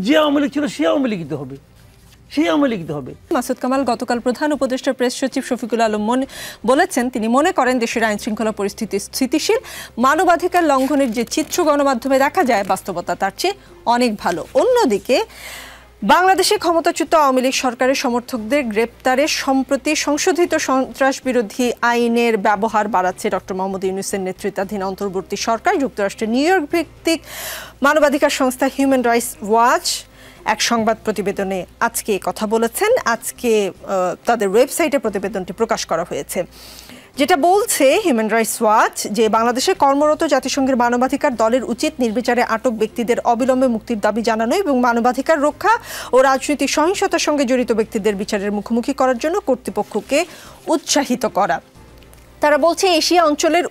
যে আওয়ামী লীগ ছিল সে আওয়ামী লীগই হবে, সেই আওয়ামী লীগ হবে। মাসুদ কামাল গতকাল প্রধান উপদেষ্টা প্রেস সচিব শফিকুল আলম বলেছেন, তিনি মনে করেন দেশের আইন শৃঙ্খলা পরিস্থিতি স্থিতিশীল, মানবাধিকার লঙ্ঘনের যে চিত্র গণমাধ্যমে দেখা যায় বাস্তবতা তার চেয়ে অনেক ভালো। অন্যদিকে বাংলাদেশে ক্ষমতাচ্যুত আওয়ামী লীগ সরকারের সমর্থকদের গ্রেপ্তারে সম্প্রতি সংশোধিত সন্ত্রাস বিরোধী আইনের ব্যবহার বাড়াচ্ছে ডক্টর মোহাম্মদ ইউনূসের নেতৃত্বাধীন অন্তর্বর্তী সরকার। যুক্তরাষ্ট্রের নিউ ইয়র্ক ভিত্তিক মানবাধিকার সংস্থা হিউম্যান রাইটস ওয়াচ এক সংবাদ প্রতিবেদনে আজকে কথা বলেছেন। আজকে তাদের ওয়েবসাইটে প্রতিবেদনটি প্রকাশ করা হয়েছে, যেটা বলছে হিউম্যান রাইটস ওয়াচ যে বাংলাদেশে কর্মরত জাতিসংঘের মানবাধিকার দলের উচিত নির্বিচারে আটক ব্যক্তিদের অবিলম্বে মুক্তির দাবি জানানো এবং মানবাধিকার রক্ষা ও রাজনৈতিক সহিংসতার সঙ্গে জড়িত ব্যক্তিদের বিচারের মুখোমুখি করার জন্য কর্তৃপক্ষকে উৎসাহিত করা। তারা বলছে এশিয়া অঞ্চলের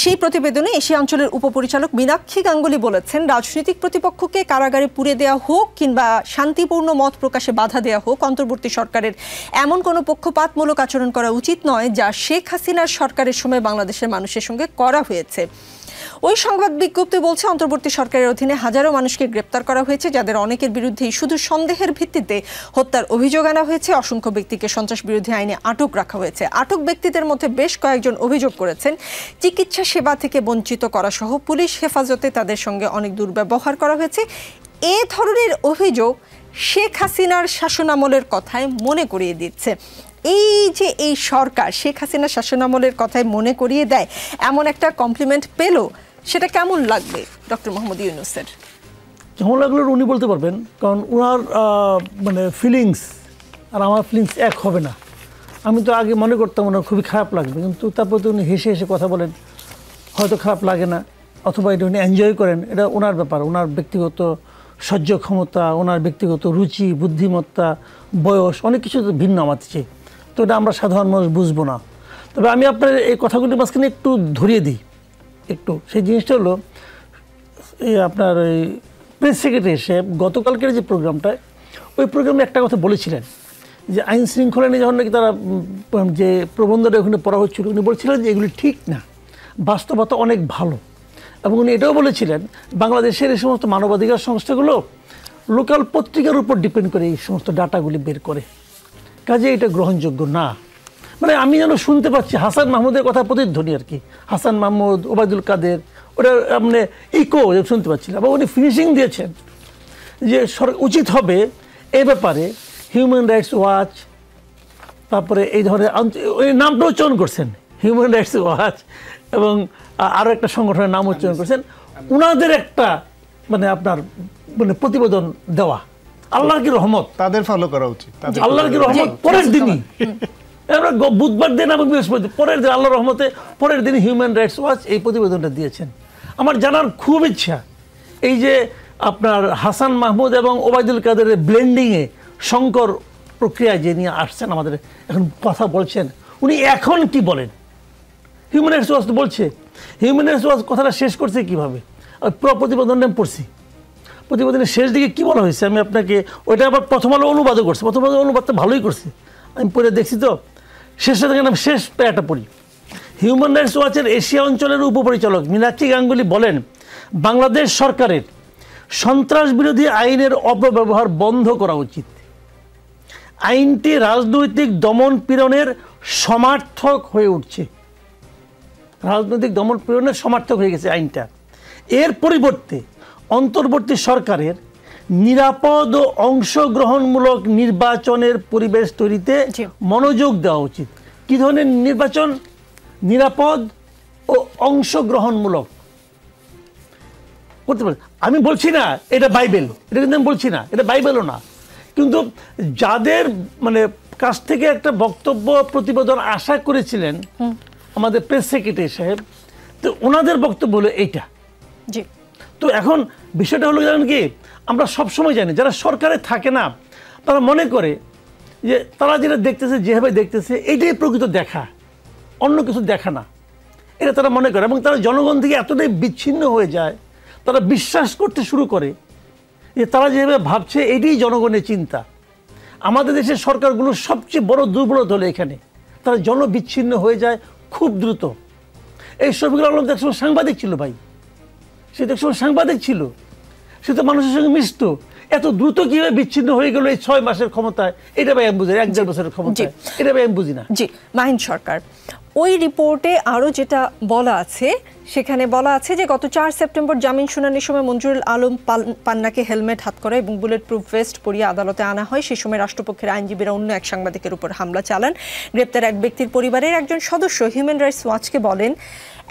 সেই প্রতিবেদনে এশিয়া অঞ্চলের উপপরিচালক মীনাক্ষী গাঙ্গুলি বলেছেন, রাজনৈতিক প্রতিপক্ষকে কারাগারে পুড়ে দেওয়া হোক কিংবা শান্তিপূর্ণ মত প্রকাশে বাধা দেওয়া হোক, অন্তর্বর্তী সরকারের এমন কোনো পক্ষপাতমূলক আচরণ করা উচিত নয় যা শেখ হাসিনার সরকারের সময় বাংলাদেশের মানুষের সঙ্গে করা হয়েছে। ওই সংবাদ বিজ্ঞপ্তি বলছে অন্তর্বর্তী সরকারের অধীনে হাজারো মানুষকে গ্রেপ্তার করা হয়েছে, যাদের অনেকের বিরুদ্ধেই শুধু সন্দেহের ভিত্তিতে হত্যার অভিযোগ আনা হয়েছে। অসংখ্য ব্যক্তিকে সন্ত্রাস বিরোধী আইনে আটক রাখা হয়েছে। আটক ব্যক্তিদের মধ্যে বেশ কয়েকজন অভিযোগ করেছেন চিকিৎসা সেবা থেকে বঞ্চিত করা সহ পুলিশ হেফাজতে তাদের সঙ্গে অনেক দুর্ব্যবহার করা হয়েছে। এ ধরনের অভিযোগ শেখ হাসিনার শাসনামলের কথায় মনে করিয়ে দিচ্ছে। এই যে এই সরকার শেখ হাসিনার শাসনামলের কথায় মনে করিয়ে দেয়, এমন একটা কমপ্লিমেন্ট পেল, সেটা কেমন লাগবে ডক্টর মোহাম্মদ ইউনূসের? কেমন লাগলো উনি বলতে পারবেন, কারণ ওনার ফিলিংস আর আমার ফিলিংস এক হবে না। আমি তো আগে মনে করতাম ওনার খুবই খারাপ লাগবে, কিন্তু তারপর তো উনি হেসে হেসে কথা বলেন, হয়তো খারাপ লাগে না, অথবা এটা উনি এনজয় করেন, এটা ওনার ব্যাপার। ওনার ব্যক্তিগত সহ্য ক্ষমতা, ওনার ব্যক্তিগত রুচি, বুদ্ধিমত্তা, বয়স, অনেক কিছু তো ভিন্ন আমার চেয়ে, তো এটা আমরা সাধারণ মানুষ বুঝবো না। তবে আমি আপনার এই কথাগুলির মাঝখানে একটু ধরিয়ে দিই একটু। সেই জিনিসটা হলো আপনার ওই প্রেস সেক্রেটারি সাহেব গতকালকের যে প্রোগ্রামটায়, ওই প্রোগ্রামে একটা কথা বলেছিলেন যে আইন শৃঙ্খলা নিয়ে যখন নাকি তারা যে প্রবন্ধটা ওখানে পড়া হচ্ছিল, উনি বলছিলেন যে এগুলি ঠিক না, বাস্তবতা অনেক ভালো। এবং উনি এটাও বলেছিলেন বাংলাদেশের এই সমস্ত মানবাধিকার সংস্থাগুলো লোকাল পত্রিকার উপর ডিপেন্ড করে এই সমস্ত ডাটাগুলি বের করে, কাজে এটা গ্রহণযোগ্য না। মানে আমি যেন শুনতে পাচ্ছি হাসান মাহমুদের কথা প্রতিধ্বনি আর কি, হাসান মাহমুদ, ওবায়দুল কাদের, ওটা মানে ইকো শুনতে পাচ্ছিলাম। এবং উনি ফিনিশিং দিয়েছেন যে উচিত হবে এ ব্যাপারে হিউম্যান রাইটস ওয়াচ, তারপরে এই ধরনের ওই নামটা উচ্চারণ করছেন হিউম্যান রাইটস ওয়াচ, এবং আরও একটা সংগঠনের নাম উচ্চারণ করছেন, ওনাদের একটা মানে আপনার মানে প্রতিবেদন দেওয়া। আল্লাহর কি রহমত, তাদের ফলো করা উচিত। আল্লাহর কি রহমত পরের দিনই, বুধবার দিন এবং বৃহস্পতি পরের দিন, আল্লাহর রহমতে পরের দিন হিউম্যান রাইটস ওয়াচ এই প্রতিবেদনটা দিয়েছেন। আমার জানার খুব ইচ্ছা এই যে আপনার হাসান মাহমুদ এবং ওবায়দুল কাদেরের ব্লেন্ডিংয়ে সংকর প্রক্রিয়া যে নিয়ে আসছেন আমাদের এখন কথা বলছেন, উনি এখন কি বলেন? হিউম্যান রাইটস ওয়াচ তো বলছে, হিউম্যান রাইটস ওয়াচ কথাটা শেষ করছে কীভাবে? পুরো প্রতিবেদনটা আমি পড়ছি, প্রতিবেদনের শেষ দিকে কী বলা হয়েছে আমি আপনাকে, ওইটা আবার প্রথম আলো অনুবাদও করছে, প্রথম আলো অনুবাদটা ভালোই করছে, আমি পড়ে দেখছি। তো শেষটা থেকে আমি শেষ প্যারাটা পড়ি। হিউম্যান রাইটস ওয়াচের এশিয়া অঞ্চলের উপপরিচালক মীনাক্ষী গাঙ্গুলি বলেন, বাংলাদেশ সরকারের সন্ত্রাস বিরোধী আইনের অপব্যবহার বন্ধ করা উচিত। আইনটি রাজনৈতিক দমন পীড়নের সমার্থক হয়ে উঠছে, রাজনৈতিক দমন পীড়নের সমার্থক হয়ে গেছে আইনটা। এর পরিবর্তে অন্তর্বর্তী সরকারের নিরাপদ ও অংশগ্রহণমূলক নির্বাচনের পরিবেশ তৈরিতে মনোযোগ দেওয়া উচিত। কি ধরনের নির্বাচন? নিরাপদ ও অংশগ্রহণমূলক করতে পারে। আমি বলছি না এটা বাইবেল, এটা কিন্তু আমি বলছি না এটা বাইবেলও না, কিন্তু যাদের মানে কাছ থেকে একটা বক্তব্য প্রতিবেদন আশা করেছিলেন আমাদের প্রেস সেক্রেটারি সাহেব, তো ওনাদের বক্তব্য হলো এইটা। তো এখন বিষয়টা হলো জানেন কি, আমরা সবসময় জানি যারা সরকারে থাকে না তারা মনে করে যে তারা যেটা দেখতেছে যেভাবে দেখতেছে এইটাই প্রকৃত দেখা, অন্য কিছু দেখা না, এটা তারা মনে করে। এবং তারা জনগণ থেকে এতটাই বিচ্ছিন্ন হয়ে যায়, তারা বিশ্বাস করতে শুরু করে যে তারা যেভাবে ভাবছে এটাই জনগণের চিন্তা। আমাদের দেশের সরকারগুলোর সবচেয়ে বড় দুর্বলতা হলো এখানে, তারা জনবিচ্ছিন্ন হয়ে যায় খুব দ্রুত। এই শফিকুল আলম তো একসময় সাংবাদিক ছিল ভাই, সে তো একসময় সাংবাদিক ছিল, সে তো মানুষের সঙ্গে মিশতো, এত দ্রুত কিভাবে বিচ্ছিন্ন হয়ে গেল এই 6 মাসের ক্ষমতায়, এটা ভাই আমি বুঝি না, 1-1.5 বছরের ক্ষমতায়, এটা ভাই আমি বুঝি না। জি মাহিন সরকার, ওই রিপোর্টে আরও যেটা বলা আছে, সেখানে বলা আছে যে গত 4 সেপ্টেম্বর জামিন শুনানির সময় মঞ্জুরুল আলম পান্নাকে হেলমেট হাতকড়া এবং বুলেট প্রুফ ভেস্ট পরিয়ে আদালতে আনা হয়। সেই সময় রাষ্ট্রপক্ষের আইনজীবীরা অন্য এক সাংবাদিকের উপর হামলা চালান। গ্রেপ্তার এক ব্যক্তির পরিবারের একজন সদস্য হিউম্যান রাইটস ওয়াচকে বলেন,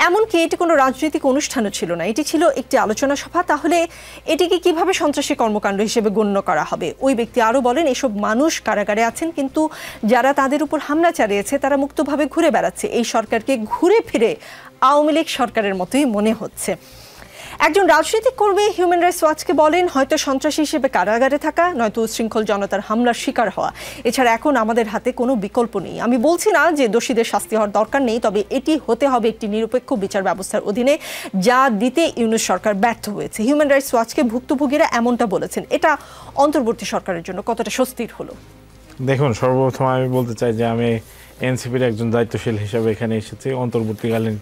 এমনকি এটি কোনো রাজনৈতিক অনুষ্ঠানও ছিল না, এটি ছিল একটি আলোচনা সভা, তাহলে এটিকে কিভাবে সন্ত্রাসী কর্মকাণ্ড হিসেবে গণ্য করা হবে? ওই ব্যক্তি আরও বলেন, এসব মানুষ কারাগারে আছেন, কিন্তু যারা তাদের উপর হামলা চালিয়েছে তারা মুক্তভাবে ঘুরে বেড়াচ্ছে। এই সরকারকে ঘুরে ফিরে আওয়ামী লীগ সরকারের মতোই মনে হচ্ছে। একজন রাজনৈতিক কর্মী হিউম্যান রাইটস ওয়াচকে বলেন, হয়তো সন্ত্রাসী হিসেবে কারাগারে থাকা, নয়তো উচ্ছৃঙ্খল জনতার হামলার শিকার হওয়া, এছাড়া এখন আমাদের হাতে কোনো বিকল্প নেই। আমি বলছি না যে দোষীদের শাস্তি হওয়ার দরকার নেই, তবে এটি হতে হবে একটি নিরপেক্ষ বিচার ব্যবস্থার অধীনে, যা দিতে ইউনূস সরকার ব্যর্থ হয়েছে। হিউম্যান রাইটস ওয়াচকে ভুক্তভোগীরা এমনটা বলেছেন। এটা অন্তর্বর্তী সরকারের জন্য কতটা স্বস্তির হলো? দেখুন, সর্বপ্রথম আমি বলতে চাই যে আমি এনসিপির একজন দায়িত্বশীল হিসাবে এখানে এসেছি, অন্তর্বর্তীকালীন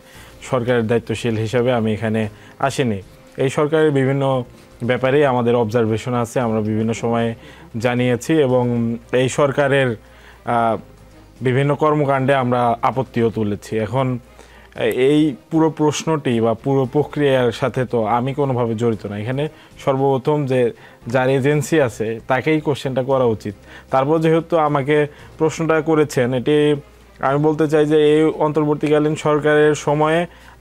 সরকারের দায়িত্বশীল হিসাবে আমি এখানে আসিনি। এই সরকারের বিভিন্ন ব্যাপারে আমাদের অবজারভেশন আছে, আমরা বিভিন্ন সময়ে জানিয়েছি এবং এই সরকারের বিভিন্ন কর্মকাণ্ডে আমরা আপত্তিও তুলেছি। এখন এই পুরো প্রশ্নটি বা পুরো প্রক্রিয়ার সাথে তো আমি কোনোভাবে জড়িত না। এখানে সর্বপ্রথম যে যার এজেন্সি আছে তাকেই কোশ্চেনটা করা উচিত। তারপর যেহেতু আমাকে প্রশ্নটা করেছেন, এটি আমি বলতে চাই যে এই অন্তর্বর্তীকালীন সরকারের সময়ে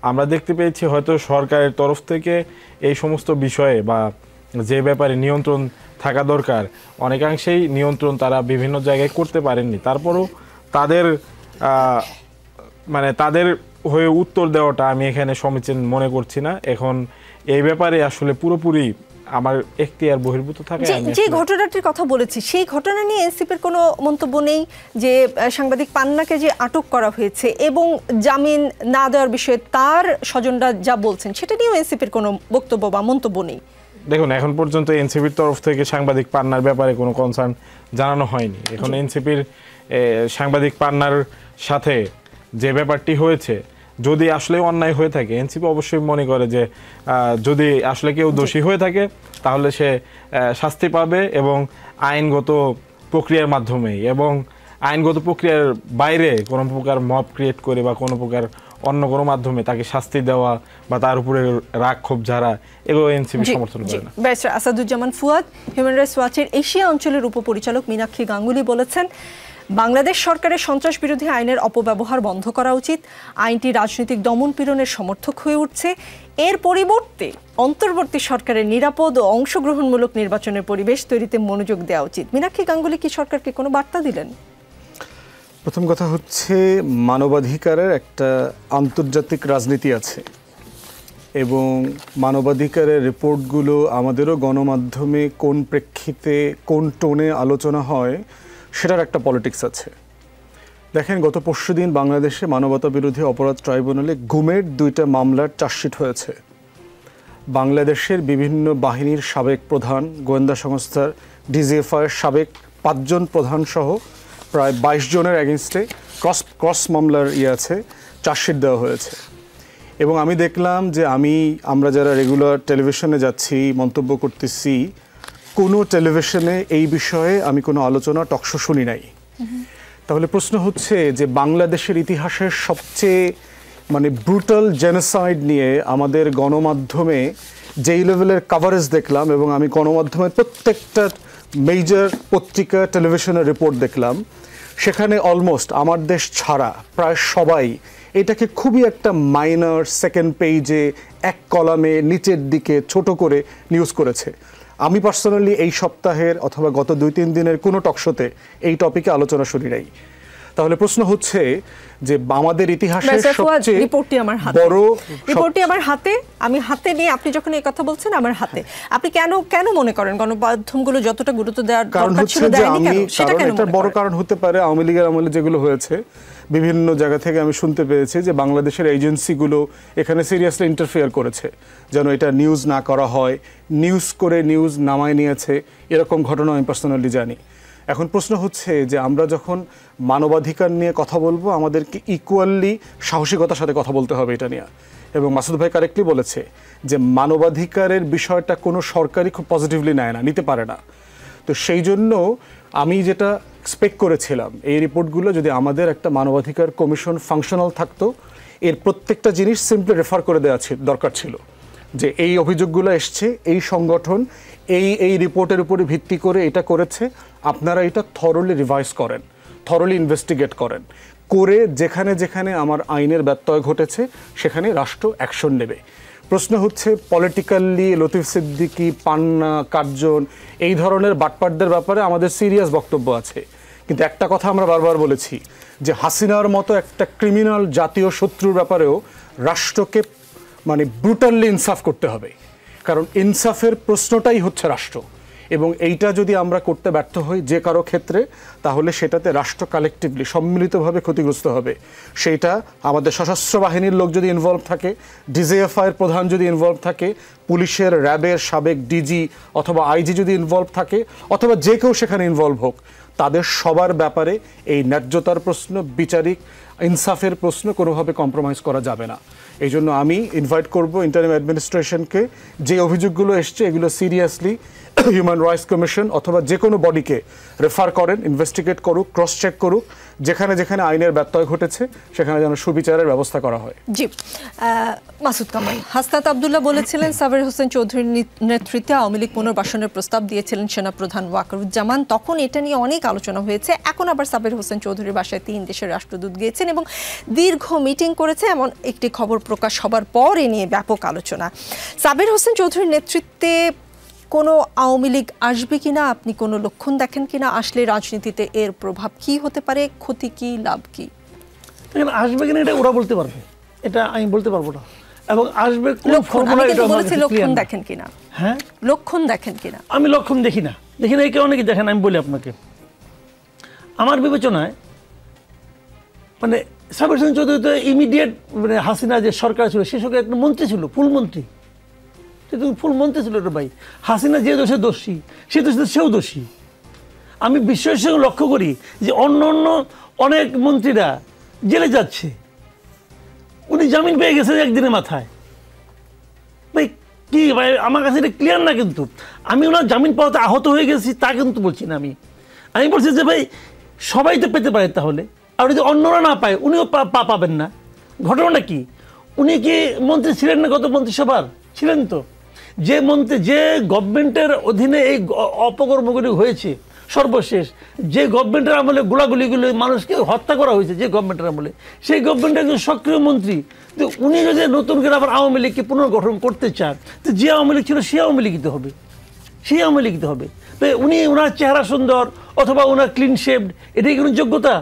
আমরা দেখতে পেয়েছি হয়তো সরকারের তরফ থেকে এই সমস্ত বিষয়ে বা যে ব্যাপারে নিয়ন্ত্রণ থাকা দরকার, অনেকাংশেই নিয়ন্ত্রণ তারা বিভিন্ন জায়গায় করতে পারেননি। তারপরও তাদের হয়ে উত্তর দেওয়াটা আমি এখানে সমীচীন মনে করছি না। এখন এই ব্যাপারে আসলে পুরোপুরি আমার এখতিয়ার বহির্ভূত থাকে। যে ঘটনাটির কথা বলেছি, সেই ঘটনা নিয়ে এনসিপির কোনো মন্তব্য নেই? যে সাংবাদিক পান্নাকে যে আটক করা হয়েছে এবং জামিন না দেওয়ার বিষয়ে তার স্বজনরা যা বলছেন, সেটা নিয়েও এনসিপির কোনো বক্তব্য বা মন্তব্য নেই? দেখুন, এখন পর্যন্ত এনসিপির তরফ থেকে সাংবাদিক পান্নার ব্যাপারে কোনো কনসার্ন জানানো হয়নি। এখন এনসিপির সাংবাদিক পান্নার সাথে যে ব্যাপারটি হয়েছে, যদি আসলে অন্যায় হয়ে থাকে, এনসিপি অবশ্যই মনে করে যে যদি আসলে কেউ দোষী হয়ে থাকে তাহলে সে শাস্তি পাবে এবং আইনগত প্রক্রিয়ার মাধ্যমেই, এবং আইনগত প্রক্রিয়ার বাইরে কোনো প্রকার মব ক্রিয়েট করে বা কোনো প্রকার অন্য কোনো মাধ্যমে তাকে শাস্তি দেওয়া বা তার উপরে রাগ ক্ষোভ ঝাড়া, এগুলো এনসিপি সমর্থন করে না। Barrister Asaduzzaman Fuad, human rights ওয়াচের এশিয়া অঞ্চলের উপপরিচালক মীনাক্ষী গাঙ্গুলি বলেছেন, বাংলাদেশ সরকারের সন্ত্রাস বিরোধী আইনের অপব্যবহার বন্ধ করা উচিত। আইনটি রাজনৈতিক দমন পীড়নের সমর্থক হয়ে উঠছে। এর পরিবর্তে অন্তর্বর্তী সরকারের নিরাপদ ও অংশগ্রহণমূলক নির্বাচনের পরিবেশ তৈরিতে মনোযোগ দেওয়া উচিত। মীনাক্ষী গাঙ্গুলি কি সরকারকে কোনো বার্তা দিলেন? প্রথম কথা হচ্ছে, মানবাধিকারের একটা আন্তর্জাতিক রাজনীতি আছে এবং মানবাধিকারের রিপোর্টগুলো আমাদেরও গণমাধ্যমে কোন প্রেক্ষিতে কোন টোনে আলোচনা হয় সেটার একটা পলিটিক্স আছে। দেখেন, গত পরশুদিন বাংলাদেশে মানবতা বিরোধী অপরাধ ট্রাইব্যুনালে গুমের 2টা মামলার চার্জশিট হয়েছে। বাংলাদেশের বিভিন্ন বাহিনীর সাবেক প্রধান, গোয়েন্দা সংস্থার ডিজিএফআইয়ের সাবেক 5 জন প্রধান সহ প্রায় 22 জনের এগেনস্টে ক্রস মামলার আছে, চার্জশিট দেওয়া হয়েছে। এবং আমি দেখলাম যে আমরা যারা রেগুলার টেলিভিশনে যাচ্ছি, মন্তব্য করতেছি, কোনো টেলিভিশনে এই বিষয়ে আমি কোনো আলোচনা টকশো শুনি নাই। তাহলে প্রশ্ন হচ্ছে যে বাংলাদেশের ইতিহাসের সবচেয়ে ব্রুটাল জেনোসাইড নিয়ে আমাদের গণমাধ্যমে যেই লেভেলের কাভারেজ দেখলাম, এবং আমি গণমাধ্যমের প্রত্যেকটা মেজর পত্রিকা টেলিভিশনের রিপোর্ট দেখলাম, সেখানে অলমোস্ট আমার দেশ ছাড়া প্রায় সবাই এটাকে খুবই একটা মাইনর সেকেন্ড পেজে এক কলামে নিচের দিকে ছোট করে নিউজ করেছে। আমি পার্সোনালি এই সপ্তাহের অথবা গত 2-3 দিনের কোনো টকশোতে এই টপিকে আলোচনা শুনি নাই। তাহলে প্রশ্ন হচ্ছে যে আমাদের ইতিহাসের সবচেয়ে বড় রিপোর্টটি আমার হাতে, আমি হাতে নিয়ে আপনি যখন এই কথা বলছেন আমার হাতে, আপনি কেন মনে করেন গণমাধ্যমগুলো যতটা গুরুত্ব দেওয়ার দরকার ছিল দেয়নি কেন? সেটা কেন? একটা বড় কারণ হতে পারে আওয়ামী লীগের আমলে যেগুলো হয়েছে, বিভিন্ন জায়গা থেকে আমি শুনতে পেয়েছি যে বাংলাদেশের এজেন্সিগুলো এখানে সিরিয়াসলি ইন্টারফেয়ার করেছে যেন এটা নিউজ না করা হয়, নিউজ করে নিউজ নামায় নিয়েছে, এরকম ঘটনা আমি পার্সোনালি জানি। এখন প্রশ্ন হচ্ছে যে আমরা যখন মানবাধিকার নিয়ে কথা বলবো, আমাদেরকে ইকুয়ালি সাহসিকতার সাথে কথা বলতে হবে এটা নিয়ে। এবং মাসুদ ভাই কারেক্টলি বলেছে যে মানবাধিকারের বিষয়টা কোনো সরকারই খুব পজিটিভলি নেয় না, নিতে পারে না। তো সেই জন্য আমি যেটা এক্সপেক্ট করেছিলাম এই রিপোর্টগুলো যদি আমাদের একটা মানবাধিকার কমিশন ফাংশনাল থাকতো, এর প্রত্যেকটা জিনিস সিম্পলি রেফার করে দেওয়া দরকার ছিল যে এই অভিযোগগুলো এসছে, এই সংগঠন এই রিপোর্টের উপরে ভিত্তি করে এটা করেছে, আপনারা এটা থরলি রিভাইজ করেন, থরলি ইনভেস্টিগেট করেন, করে যেখানে যেখানে আমার আইনের ব্যত্যয় ঘটেছে সেখানে রাষ্ট্র অ্যাকশন নেবে। প্রশ্ন হচ্ছে পলিটিক্যালি লতিফ সিদ্দিকী, পান্না, কার্জন এই ধরনের বাটপাটদের ব্যাপারে আমাদের সিরিয়াস বক্তব্য আছে, কিন্তু একটা কথা আমরা বারবার বলেছি যে হাসিনার মতো একটা ক্রিমিনাল জাতীয় শত্রুর ব্যাপারেও রাষ্ট্রকে মানে ব্রুটালি ইনসাফ করতে হবে, কারণ ইনসাফের প্রশ্নটাই হচ্ছে রাষ্ট্র, এবং এইটা যদি আমরা করতে ব্যর্থ হই যে কারো ক্ষেত্রে, তাহলে সেটাতে রাষ্ট্র কালেকটিভলি সম্মিলিতভাবে ক্ষতিগ্রস্ত হবে। সেইটা আমাদের সশস্ত্র বাহিনীর লোক যদি ইনভলভ থাকে, ডিজিএফআইয়ের প্রধান যদি ইনভলভ থাকে, পুলিশের, র্যাবের সাবেক ডিজি অথবা আইজি যদি ইনভলভ থাকে, অথবা যে কেউ সেখানে ইনভলভ হোক, তাদের সবার ব্যাপারে এই ন্যায্যতার প্রশ্ন, বিচারিক ইনসাফের প্রশ্ন কোনোভাবে কম্প্রোমাইজ করা যাবে না। এই জন্য আমি ইনভাইট করব ইন্টারিম অ্যাডমিনিস্ট্রেশনকে, যে অভিযোগগুলো এসছে এগুলো সিরিয়াসলি হিউম্যান রাইটস কমিশন অথবা যে কোনো বডিকে রেফার করেন, ইনভেস্টিগেট করুক, ক্রস চেক করুক, যেখানে যেখানে আইনের ব্যত্যয় ঘটেছে সেখানে যেন সুবিচারের ব্যবস্থা করা হয়। জি, মাসুদ কামাল, হাসনাত আবদুল্লাহ বলেছিলেন সাবের হোসেন চৌধুরীর নেতৃত্বে আওয়ামী লীগ পুনর্বাসনের প্রস্তাব দিয়েছিলেন সেনাপ্রধান ওয়াকারুজ্জামান, তখন এটা নিয়ে অনেক আলোচনা হয়েছে। এখন আবার সাবের হোসেন চৌধুরীর বাসায় 3 দেশের রাষ্ট্রদূত গিয়েছেন এবং দীর্ঘ মিটিং করেছে, এমন একটি খবর প্রকাশ হবার পর এ নিয়ে ব্যাপক আলোচনা। সাবের হোসেন চৌধুরীর নেতৃত্বে কোনো আওয়ামী লীগ আসবে কিনা, আপনি কোনো লক্ষণ দেখেন কিনা? আসলে রাজনীতিতে এর প্রভাব কি হতে পারে, ক্ষতি কি, লাভ কি? আসবে কিনা এটা ওরা বলতে পারবে, এটা আমি বলতে পারবো না। এবং আসবে কোন ফর্মুলা, এটা বলেছি লক্ষণ দেখেন কিনা। হ্যাঁ, লক্ষণ দেখেন কিনা? আমি লক্ষণ দেখি না, এই কারণে কি দেখেন, আমি বলি আপনাকে, আমার বিবেচনায় মানে সাবের হোসেন চৌধুরী তো ইমিডিয়েট মানে হাসিনা যে সরকার ছিল সে সরকার একটা মন্ত্রী ছিল, ফুল মন্ত্রী, ফুল মন্ত্রী ছিল রে ভাই। হাসিনা যে দোষে দোষী সে দোষে সেও দোষী। আমি বিশ্বের সঙ্গে লক্ষ্য করি যে অন্য অন্য অনেক মন্ত্রীরা জেলে যাচ্ছে, উনি জামিন পেয়ে গেছে একদিনের মাথায়। ভাই কি ভাই, আমার কাছে এটা ক্লিয়ার না, কিন্তু আমি ওনার জামিন পাওয়াতে আহত হয়ে গেছি তা কিন্তু বলছি না। আমি বলছি যে ভাই সবাই তো পেতে পারে, তাহলে আর যদি অন্যরা না পায় উনিও পাবেন না। ঘটনাটা কি, উনি কি মন্ত্রী ছিলেন না? গত মন্ত্রিসভার ছিলেন তো। যে মন্ত্রী, যে গভর্নমেন্টের অধীনে এই অপকর্মগুলি হয়েছে, সর্বশেষ যে গভর্নমেন্টের আমলে গোলাগুলিগুলো মানুষকে হত্যা করা হয়েছে, যে গভর্নমেন্টের আমলে, সেই গভর্নমেন্টের একজন সক্রিয় মন্ত্রী, তো উনি যদি নতুন করে আবার আওয়ামী লীগকে পুনর্গঠন করতে চান, তো যে আওয়ামী লীগ ছিল সে আওয়ামী লীগই তো হবে, সেই আওয়ামী লীগ তো হবে। তো উনি, ওনার চেহারা সুন্দর অথবা ওনার ক্লিন শেভড, এটাই কোনো যোগ্যতা?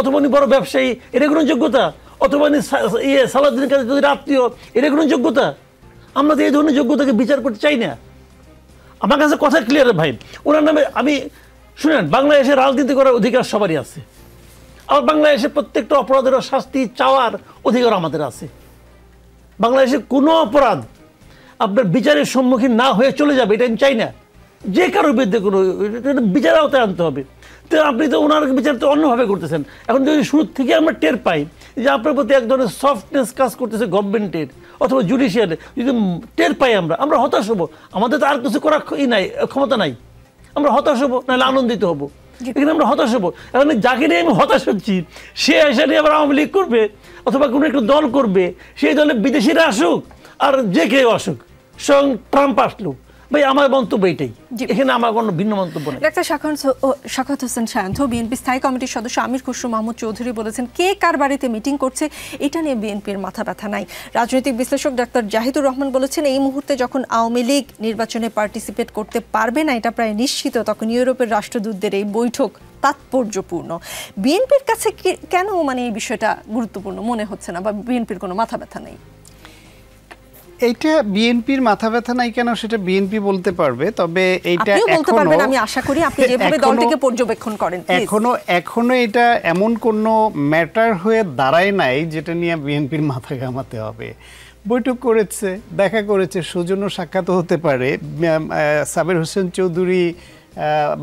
অথবা উনি বড় ব্যবসায়ী, এটা কোনো যোগ্যতা? অথবা উনি সালাউদ্দিনের কাছে যদি আত্মীয়, এটা কোনো যোগ্যতা? আমরা তো এই ধরনের যোগ্যতাকে বিচার করতে চাই না। আমার কাছে কথা ক্লিয়ার ভাই, ওনার নামে আমি শুনেন, বাংলাদেশে রাজনীতি করার অধিকার সবারই আছে, আর বাংলাদেশে প্রত্যেকটা অপরাধের শাস্তি চাওয়ার অধিকার আমাদের আছে। বাংলাদেশে কোনো অপরাধ আপনার বিচারের সম্মুখীন না হয়ে চলে যাবে, এটা আমি চাই না। যে কারোর বিরুদ্ধে কোনো বিচার আওতায় আনতে হবে। তো আপনি তো ওনার বিচার তো অন্যভাবে করতেছেন। এখন যদি শুরু থেকে আমরা টের পাই যে আপনার প্রতি এক ধরনের সফটনেস কাজ করতেছে গভর্নমেন্টের অথবা জুডিশিয়ারে, যদি টের পাই আমরা হতাশ হবো। আমাদের তো আর কিছু করার নাই, ক্ষমতা নাই। আমরা হতাশ হবো, নাহলে আনন্দিত হবো। এখানে আমরা হতাশ হবো। এখন যাকে নিয়ে আমি হতাশ হচ্ছি সে এসে নিয়ে আবার আওয়ামী লীগ করবে অথবা কোনো একটা দল করবে, সেই দলে বিদেশিরা আসুক আর যে কেউ আসুক, স্বয়ং ট্রাম্প আসলো, ভাই আমার মন্তব্য এটাই, এখানে আমার কোনো ভিন্ন মন্তব্য নেই। ডাক্তার শাখাওয়াত হোসেন শান্ত, বিএনপি স্থায়ী কমিটির সদস্য আমির খসরু মাহমুদ চৌধুরী বলেছেন কে কার বাড়িতে মিটিং করছে এটা নিয়ে বিএনপির মাথা ব্যথা নাই। রাজনৈতিক বিশ্লেষক ডাক্তার জাহিদুর রহমান বলেছেন এই মুহূর্তে যখন আওয়ামী লীগ নির্বাচনে পার্টিসিপেট করতে পারবে না, এটা প্রায় নিশ্চিত, তখন ইউরোপের রাষ্ট্রদূতদের এই বৈঠক তাৎপর্যপূর্ণ। বিএনপির কাছে কেন মানে এই বিষয়টা গুরুত্বপূর্ণ মনে হচ্ছে না, বা বিএনপির কোনো মাথা ব্যথা নেই? এইটা বিএনপির মাথা ব্যথা নাই কেন সেটা বিএনপি বলতে পারবে, তবে এইটা বলতে পারবেন, আমি আশা করি আপনি যেভাবে দলটিকে পর্যবেক্ষণ করেন। এখনো এটা এমন কোনো ম্যাটার হয়ে দাঁড়ায় নাই যেটা নিয়ে বিএনপির মাথা ঘামাতে হবে। বৈঠক করেছে, দেখা করেছে, সৌজন্য সাক্ষাৎ হতে পারে। সাবের হোসেন চৌধুরী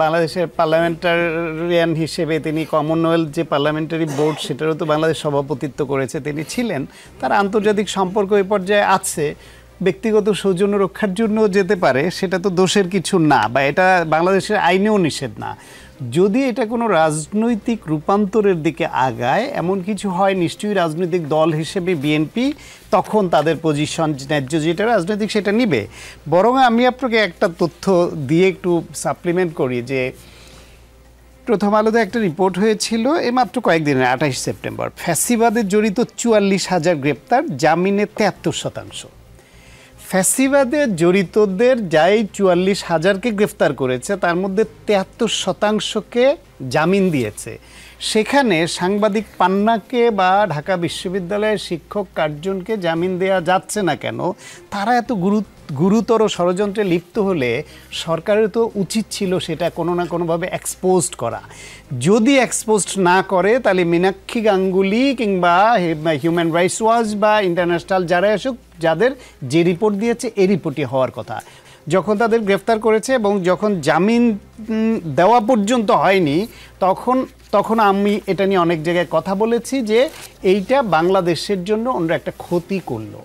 বাংলাদেশের পার্লামেন্টারিয়ান হিসেবে তিনি কমনওয়েলথ যে পার্লামেন্টারি বোর্ড সেটারও তো বাংলাদেশ সভাপতিত্ব করেছে, তিনি ছিলেন। তার আন্তর্জাতিক সম্পর্ক এই পর্যায়ে আছে, ব্যক্তিগত সৌজন্য রক্ষার জন্য যেতে পারে, সেটা তো দোষের কিছু না, বা এটা বাংলাদেশের আইনেও নিষেধ না। যদি এটা কোনো রাজনৈতিক রূপান্তরের দিকে আগায়, এমন কিছু হয়, নিশ্চয়ই রাজনৈতিক দল হিসেবে বিএনপি তখন তাদের পজিশন ন্যায্য যেটা রাজনৈতিক সেটা নিবে। বরং আমি আপনাকে একটা তথ্য দিয়ে একটু সাপ্লিমেন্ট করি যে প্রথম আলোতে একটা রিপোর্ট হয়েছিল এই মাত্র কয়েকদিনের 28 সেপ্টেম্বর, ফ্যাসিবাদে জড়িত 44,000 গ্রেপ্তার, জামিনে 73%। ফ্যাসিবাদে জড়িতদের যাই 44,000কে গ্রেফতার করেছে তার মধ্যে 73%কে জামিন দিয়েছে। সেখানে সাংবাদিক পান্নাকে বা ঢাকা বিশ্ববিদ্যালয়ের শিক্ষক 8 জনকে জামিন দেওয়া যাচ্ছে না কেন? তারা এত গুরুতর ষড়যন্ত্রে লিপ্ত হলে সরকারের তো উচিত ছিল সেটা কোনো না কোনোভাবে এক্সপোজড করা। যদি এক্সপোজড না করে তাহলে মীনাক্ষী গাঙ্গুলি কিংবা হিউম্যান রাইটস ওয়াচ বা ইন্টারন্যাশনাল যারা আসুক, যাদের যে রিপোর্ট দিয়েছে এই রিপোর্টই হওয়ার কথা, যখন তাদের গ্রেফতার করেছে এবং যখন জামিন দেওয়া পর্যন্ত হয়নি তখন আমি এটা নিয়ে অনেক জায়গায় কথা বলেছি যে এইটা বাংলাদেশের জন্য অন্য একটা ক্ষতি করলো।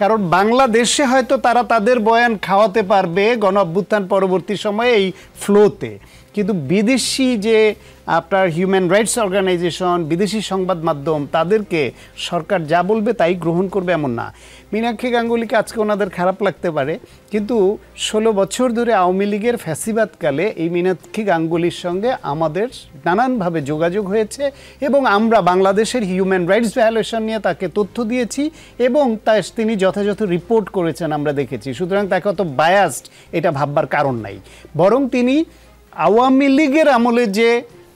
কারণ বাংলাদেশে হয়তো তারা তাদের বয়ান খাওয়াতে পারবে গণ অভ্যুত্থান পরবর্তী সময়ে এই ফ্লোতে, কিন্তু বিদেশি যে আপনার হিউম্যান রাইটস অর্গানাইজেশন, বিদেশি সংবাদ মাধ্যম, তাদেরকে সরকার যা বলবে তাই গ্রহণ করবে এমন না। মীনাক্ষী গাঙ্গুলিকে আজকে ওনাদের খারাপ লাগতে পারে, কিন্তু 16 বছর ধরে আওয়ামী লীগের ফ্যাসিবাদকালে এই মীনাক্ষী গাঙ্গুলির সঙ্গে আমাদের নানানভাবে যোগাযোগ হয়েছে এবং আমরা বাংলাদেশের হিউম্যান রাইটস ভায়োলেশন নিয়ে তাকে তথ্য দিয়েছি এবং তিনি যথাযথ রিপোর্ট করেছেন আমরা দেখেছি। সুতরাং তাকে অত বায়াসড এটা ভাববার কারণ নাই, বরং তিনি আওয়ামী লীগের আমলে যে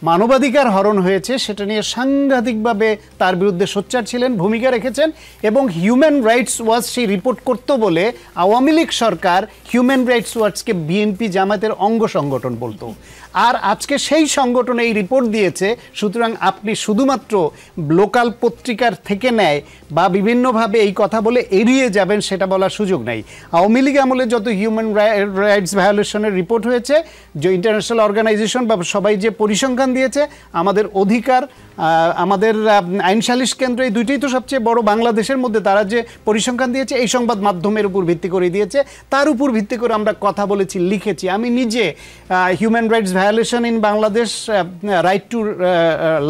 মানবাধিকার হরণ হয়েছে সেটা নিয়ে সাংঘাতিকভাবে তার বিরুদ্ধে সোচ্চার ছিলেন, ভূমিকা রেখেছেন এবং হিউম্যান রাইটস ওয়াচ সেই রিপোর্ট করতে বলে আওয়ামী লীগ সরকার হিউম্যান রাইটস ওয়াচকে বিএনপি জামায়াতের অঙ্গ সংগঠন বলতো, আর আজকে সেই সংগঠন এই রিপোর্ট দিয়েছে। সুতরাং আপনি শুধুমাত্র লোকাল পত্রিকার থেকে নেয় বা বিভিন্নভাবে এই কথা বলে এড়িয়ে যাবেন সেটা বলার সুযোগ নাই। আওয়ামী লীগ আমলে যত হিউম্যান রাইটস ভায়োলেশনের রিপোর্ট হয়েছে, যে ইন্টারন্যাশনাল অর্গানাইজেশন বা সবাই যে পরিসংখ্যান দিয়েছে, আমাদের অধিকার, আমাদের আইন সালিশ কেন্দ্র, এই দুইটাই তো সবচেয়ে বড় বাংলাদেশের মধ্যে, তারা যে পরিসংখ্যান দিয়েছে এই সংবাদ মাধ্যমের উপর ভিত্তি করে দিয়েছে, তার উপর ভিত্তি করে আমরা কথা বলেছি, লিখেছি। আমি নিজে human rights violation in Bangladesh, right to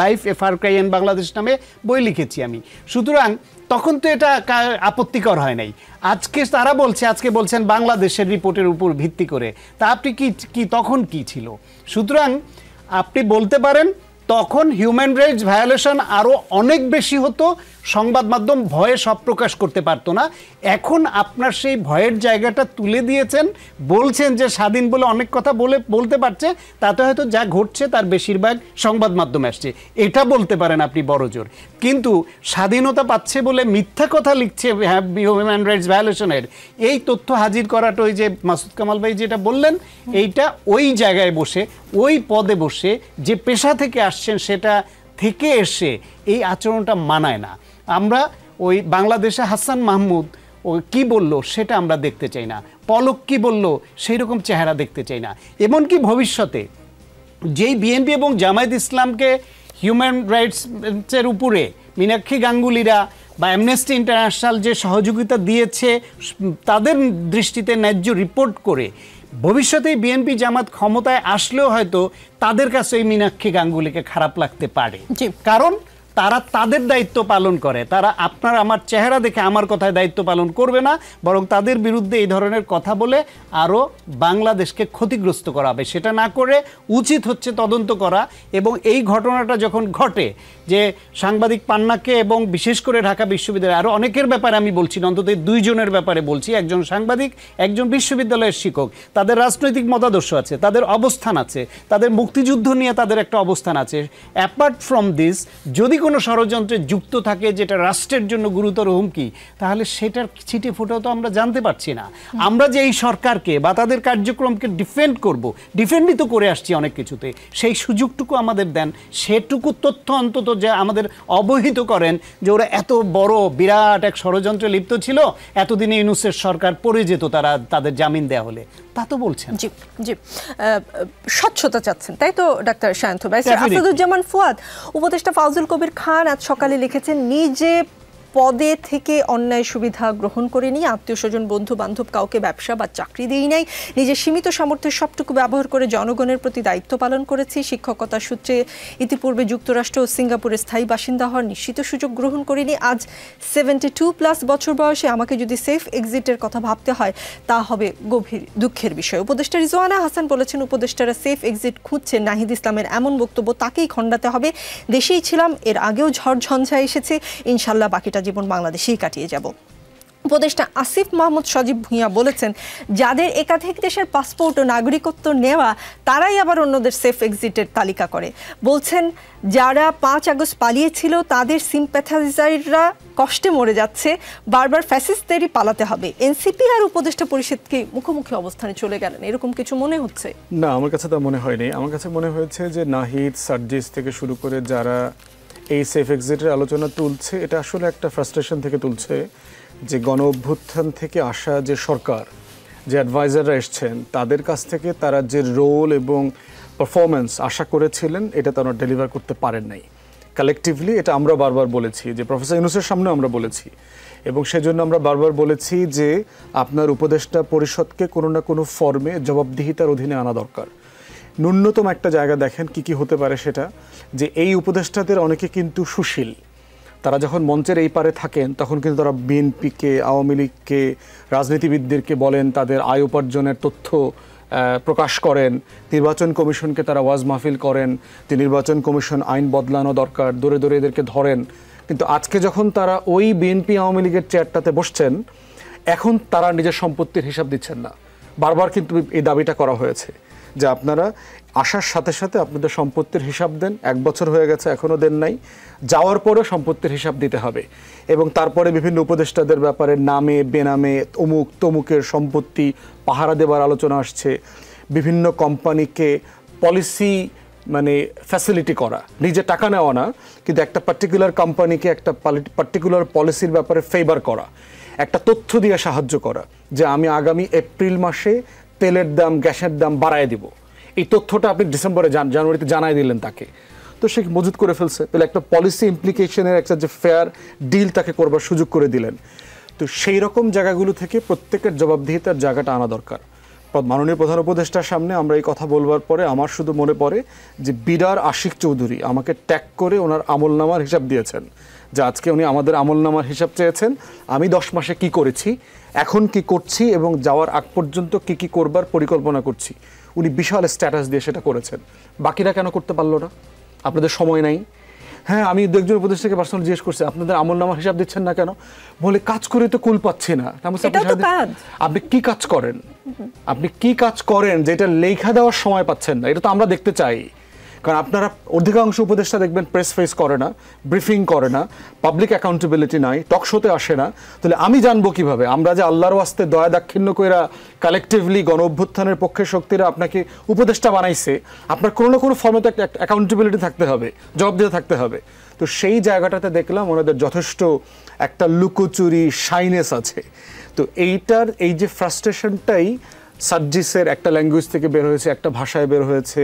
life A Far Cry in Bangladesh নামে বই লিখেছি আমি। সুতরাং তখন তো এটা আপত্তিকর হয় নাই। আজকে তারা বলছে, আজকে বলছেন বাংলাদেশের রিপোর্টের উপর ভিত্তি করে, তা আপনি কি তখন কি ছিল? সুতরাং আপনি বলতে পারেন তখন হিউম্যান রাইটস ভায়োলেশন আরও অনেক বেশি হতো, সংবাদ মাধ্যম ভয়ে সব প্রকাশ করতে পারতো না। এখন আপনার সেই ভয়ের জায়গাটা তুলে দিয়েছেন, বলছেন যে স্বাধীন বলে অনেক কথা বলতে পারছে, তাতে হয়তো যা ঘটছে তার বেশিরভাগ সংবাদ মাধ্যমে আসছে, এটা বলতে পারেন আপনি বড় জোর। কিন্তু স্বাধীনতা পাচ্ছে বলে মিথ্যা কথা লিখছে হিউম্যান রাইটস ভায়োলেশনের, এই তথ্য হাজির করাটা ওই যে মাসুদ কামাল ভাই যেটা বললেন, এইটা ওই জায়গায় বসে, ওই পদে বসে যে পেশা থেকে আসছেন সেটা থেকে এসে এই আচরণটা মানায় না। আমরা ওই বাংলাদেশে হাসান মাহমুদ ও কি বলল সেটা আমরা দেখতে চাই না, পলক কি বলল সেই রকম চেহারা দেখতে চাই না। এমনকি ভবিষ্যতে যেই বিএনপি এবং জামায়াত ইসলামকে হিউম্যান রাইটসের উপরে মীনাক্ষী গাঙ্গুলিরা বা অ্যামনেস্টি ইন্টারন্যাশনাল যে সহযোগিতা দিয়েছে তাদের দৃষ্টিতে ন্যায্য রিপোর্ট করে, ভবিষ্যতে বিএনপি জামাত ক্ষমতায় আসলেও হয়তো তাদের কাছে এই মীনাক্ষী গাঙ্গুলিকে খারাপ লাগতে পারে, কারণ তারা তাদের দায়িত্ব পালন করে। তারা আপনার আমার চেহারা দেখে আমার কথায় দায়িত্ব পালন করবে না, বরং তাদের বিরুদ্ধে এই ধরনের কথা বলে আরও বাংলাদেশকে ক্ষতিগ্রস্ত করা হবে। সেটা না করে উচিত হচ্ছে তদন্ত করা। এবং এই ঘটনাটা যখন ঘটে, যে সাংবাদিক পান্নাকে এবং বিশেষ করে ঢাকা বিশ্ববিদ্যালয় আরও অনেকের ব্যাপারে আমি বলছি না, অন্তত 2 জনের ব্যাপারে বলছি, একজন সাংবাদিক, একজন বিশ্ববিদ্যালয়ের শিক্ষক, তাদের রাজনৈতিক মতাদর্শ আছে, তাদের অবস্থান আছে, তাদের মুক্তিযুদ্ধ নিয়ে তাদের একটা অবস্থান আছে। অ্যাপার্ট ফ্রম দিস, যদি কোনো ষড়যন্ত্রে যুক্ত থাকে যেটা রাষ্ট্রের জন্য গুরুতর হুমকি, তাহলে সেটার ছিটে ফোটাও তো আমরা জানতে পারছি না। আমরা যে এই সরকারকে বা তাদের কার্যক্রমকে ডিফেন্ড করব, ডিফেন্ডই তো করে আসছি অনেক কিছুতে, সেই সুযোগটুকু আমাদের দেন, সেটুকু তথ্য অন্তত যে আমাদের অবহিত করেন যে ওরা এত বড় বিরাট এক ষড়যন্ত্রে লিপ্ত ছিল, এতদিনে ইউনূসের সরকার পড়ে যেত তাদের জামিন দেওয়া হলে, তা তো বলছেন। জি জি, স্বচ্ছতা চাচ্ছেন তাই তো ডাক্তার সায়ন্ত ভাই। আসাদুজ্জামান ফুয়াদ, উপদেষ্টা ফাউজুল কবির খান আজ সকালে লিখেছেন, নিজে পদে থেকে অন্যায় সুবিধা গ্রহণ করে নিয়ে আত্মীয় স্বজন বন্ধু বান্ধব কাউকে ব্যবসা বা চাকরি দিই নাই, নিজের সীমিত সামর্থ্যের সবটুকু ব্যবহার করে জনগণের প্রতি দায়িত্ব পালন করেছি। শিক্ষকতা সূত্রে ইতিপূর্বে যুক্তরাষ্ট্র ও সিঙ্গাপুরে স্থায়ী বাসিন্দা হওয়ার নিশ্চিত সুযোগ গ্রহণ করিনি। আজ 72+ বছর বয়সে আমাকে যদি সেফ এক্সিটের কথা ভাবতে হয় তা হবে গভীর দুঃখের বিষয়। উপদেষ্টা রিজওয়ানা হাসান বলেছেন, উপদেষ্টারা সেফ এক্সিট খুঁজছেন, নাহিদ ইসলামের এমন বক্তব্য তাকেই খণ্ডাতে হবে। দেশেই ছিলাম, এর আগেও ঝড় ঝঞ্ঝা এসেছে, ইনশাল্লাহ বাকিটা জীবন বাংলাদেশেই কাটিয়ে যাব। উপদেষ্টা আসিফ মাহমুদ সজীব ভূঁইয়া বলেছেন, যাদের একাধিক দেশের পাসপোর্ট ও নাগরিকত্ব নেওয়া তারাই আবার অন্যদের সেফ এক্সিটের তালিকা করে। বলছেন, যারা 5 আগস্ট পালিয়েছিল তাদের সিম্প্যাথাইজাররা কষ্টে মরে যাচ্ছে, বারবার ফ্যাসিস্টদেরই পালাতে হবে। এনসিপি আর উপদেষ্টা পরিষদকে মুখোমুখি অবস্থানে চলে গেলেন, এরকম কিছু মনে হচ্ছে? না, আমার কাছে তা মনে হয়নি। আমার কাছে মনে হয়েছে যে নাহিদ, সার্জিস থেকে শুরু করে যারা এই সেফ এক্সিটের আলোচনা তুলছে, এটা আসলে একটা ফ্রাস্ট্রেশন থেকে তুলছে যে গণ অভ্যুত্থান থেকে আসা যে সরকার, যে অ্যাডভাইজাররা এসছেন, তাদের কাছ থেকে তারা যে রোল এবং পারফরমেন্স আশা করেছিলেন এটা তারা ডেলিভার করতে পারেন নাই। কালেকটিভলি এটা আমরা বারবার বলেছি, যে প্রফেসর ইউনূসের সামনে আমরা বলেছি, এবং সেজন্য আমরা বারবার বলেছি যে আপনার উপদেষ্টা পরিষদকে কোনো না কোনো ফর্মে জবাবদিহিতার অধীনে আনা দরকার। ন্যূনতম একটা জায়গা দেখেন কি কি হতে পারে, সেটা যে এই উপদেষ্টাদের অনেকে কিন্তু সুশীল, তারা যখন মঞ্চের এই পারে থাকেন তখন কিন্তু তারা বিএনপিকে, আওয়ামী লীগকে, রাজনীতিবিদদেরকে বলেন, তাদের আয় উপার্জনের তথ্য প্রকাশ করেন, নির্বাচন কমিশনকে তারা ওয়াজ মাহফিল করেন যে নির্বাচন কমিশন আইন বদলানো দরকার, দৌড়ে দৌড়ে এদেরকে ধরেন। কিন্তু আজকে যখন তারা ওই বিএনপি আওয়ামী লীগের চেয়ারটাতে বসছেন, এখন তারা নিজের সম্পত্তির হিসাব দিচ্ছেন না। বারবার কিন্তু এই দাবিটা করা হয়েছে যে আপনারা আসার সাথে সাথে আপনাদের সম্পত্তির হিসাব দেন। 1 বছর হয়ে গেছে, এখনও দেন নাই। যাওয়ার পরেও সম্পত্তির হিসাব দিতে হবে। এবং তারপরে বিভিন্ন উপদেষ্টাদের ব্যাপারে নামে বেনামে অমুক তমুকের সম্পত্তি পাহারা দেবার আলোচনা আসছে। বিভিন্ন কোম্পানিকে পলিসি মানে ফ্যাসিলিটি করা, নিজে টাকা নেওয়া না, কিন্তু একটা পার্টিকুলার কোম্পানিকে একটা পার্টিকুলার পলিসির ব্যাপারে ফেভার করা, একটা তথ্য দিয়ে সাহায্য করা যে আমি আগামী এপ্রিল মাসে তেলের দাম, গ্যাসের দাম বাড়ায় দিব। এই তথ্যটা আপনি ডিসেম্বরে জানুয়ারিতে জানাই দিলেন তাকে, তো সে মজুত করে ফেলছে। তাহলে একটা পলিসি ইমপ্লিকেশনের একটা যে ফেয়ার ডিল তাকে করবার সুযোগ করে দিলেন। তো সেই রকম জায়গাগুলো থেকে প্রত্যেকের জবাবদিহিতার জায়গাটা আনা দরকার। মাননীয় প্রধান উপদেষ্টার সামনে আমরা এই কথা বলবার পরে আমার শুধু মনে পড়ে যে বিডার আশিক চৌধুরী আমাকে ট্যাগ করে ওনার আমলনামার হিসাব দিয়েছেন, যে আজকে উনি আমাদের আমলনামার হিসাব চেয়েছেন, আমি 10 মাসে কি করেছি, এখন কি করছি এবং যাওয়ার আগ পর্যন্ত কি কি করবার পরিকল্পনা করছি। উনি বিশাল স্ট্যাটাস দিয়ে সেটা করেছেন। বাকিরা কেন করতে পারলো না? আপনাদের সময় নাই? হ্যাঁ, আমি 2-1 উপদেষ্টাকে পার্সোনাল জিজ্ঞেস করছি, আপনাদের আমলনামার হিসাব দিচ্ছেন না কেন? বলে কাজ করে তো কুল পাচ্ছি না। আপনি কি কাজ করেন? আপনি কি কাজ করেন যেটা লেখা দেওয়ার সময় পাচ্ছেন না? এটা তো আমরা দেখতে চাই। কারণ আপনারা অধিকাংশ উপদেষ্টা দেখবেন প্রেস ফেস করে না, ব্রিফিং করে না, পাবলিক অ্যাকাউন্টেবিলিটি নাই, টক শোতে আসে না। তাহলে আমি জানবো কিভাবে? আমরা যে আল্লাহর ওয়াস্তে দয়া দাক্ষিণ্য কইরা কালেকটিভলি গণ অভ্যুত্থানের পক্ষে শক্তিরা আপনাকে উপদেষ্টা বানাইছে, আপনার কোনো না কোনো ফর্মে তো একটা অ্যাকাউন্টেবিলিটি থাকতে হবে, জবাব দিতে থাকতে হবে। তো সেই জায়গাটাতে দেখলাম ওনাদের যথেষ্ট একটা লুকোচুরি শাইনেস আছে। তো এইটার এই যে ফ্রাস্ট্রেশনটাই সার্জিসের একটা ল্যাঙ্গুয়েজ থেকে বের হয়েছে, একটা ভাষায় বের হয়েছে,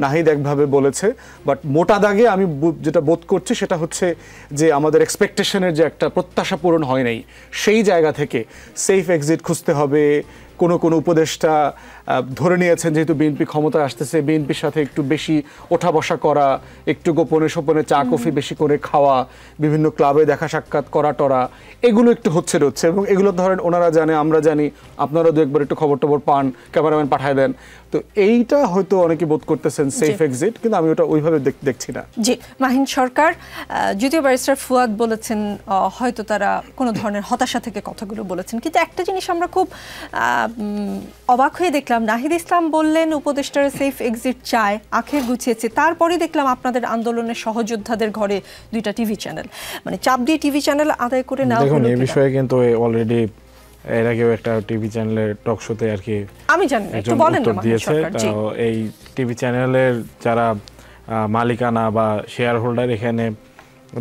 নাহিদ একভাবে বলেছে। বাট মোটা দাগে আমি যেটা বোধ করছি সেটা হচ্ছে যে আমাদের এক্সপেকটেশনের যে একটা প্রত্যাশা পূরণ হয় নাই, সেই জায়গা থেকে সেফ এক্সিট খুঁজতে হবে। কোনো উপদেষ্টা ধরে নিয়েছেন যেহেতু বিএনপি ক্ষমতায় আসতেছে, বিএনপির সাথে একটু বেশি ওঠা বসা করা, একটু গোপনে সোপনে চা কফি বেশি করে খাওয়া, বিভিন্ন ক্লাবে দেখা সাক্ষাৎ করা টরা, এগুলো একটু হচ্ছে। এবং এগুলো ধরেন ওনারা জানে, আমরা জানি, আপনারা 2-1 বার একটু খবর টবর পান, ক্যামেরাম্যান পাঠায় দেন। তো এইটা হয়তো অনেকে বোধ করতেছেন সেফ এক্সিট, কিন্তু আমি ওটা ওইভাবে দেখছি না। জি, মাহিন সরকার, যদিও ব্যারিস্টার ফুয়াদ বলেছেন হয়তো তারা কোনো ধরনের হতাশা থেকে কথাগুলো বলেছেন, কিন্তু একটা জিনিস আমরা খুব অবাক হয়ে দেখলাম, নাহিদ ইসলাম বললেন উপদেষ্টারা সেফ এক্সিট চায়, আখের গুছিয়েছে, তারপরে দেখলাম আপনাদের আন্দোলনের সহযোদ্ধাদের ঘরে 2টা টিভি চ্যানেল, মানে চাপ দিয়ে টিভি চ্যানেল আদায় করে নেওয়া হলো। দেখুন, এই বিষয়ে কিন্তু অলরেডি এর আগেও একটা টিভি চ্যানেলের টক শোতে আর কি আমি জানি না, একটু বলেন না মাহিন সরকার। জি, এই টিভি চ্যানেলের যারা মালিকানা বা শেয়ার হোল্ডার এখানে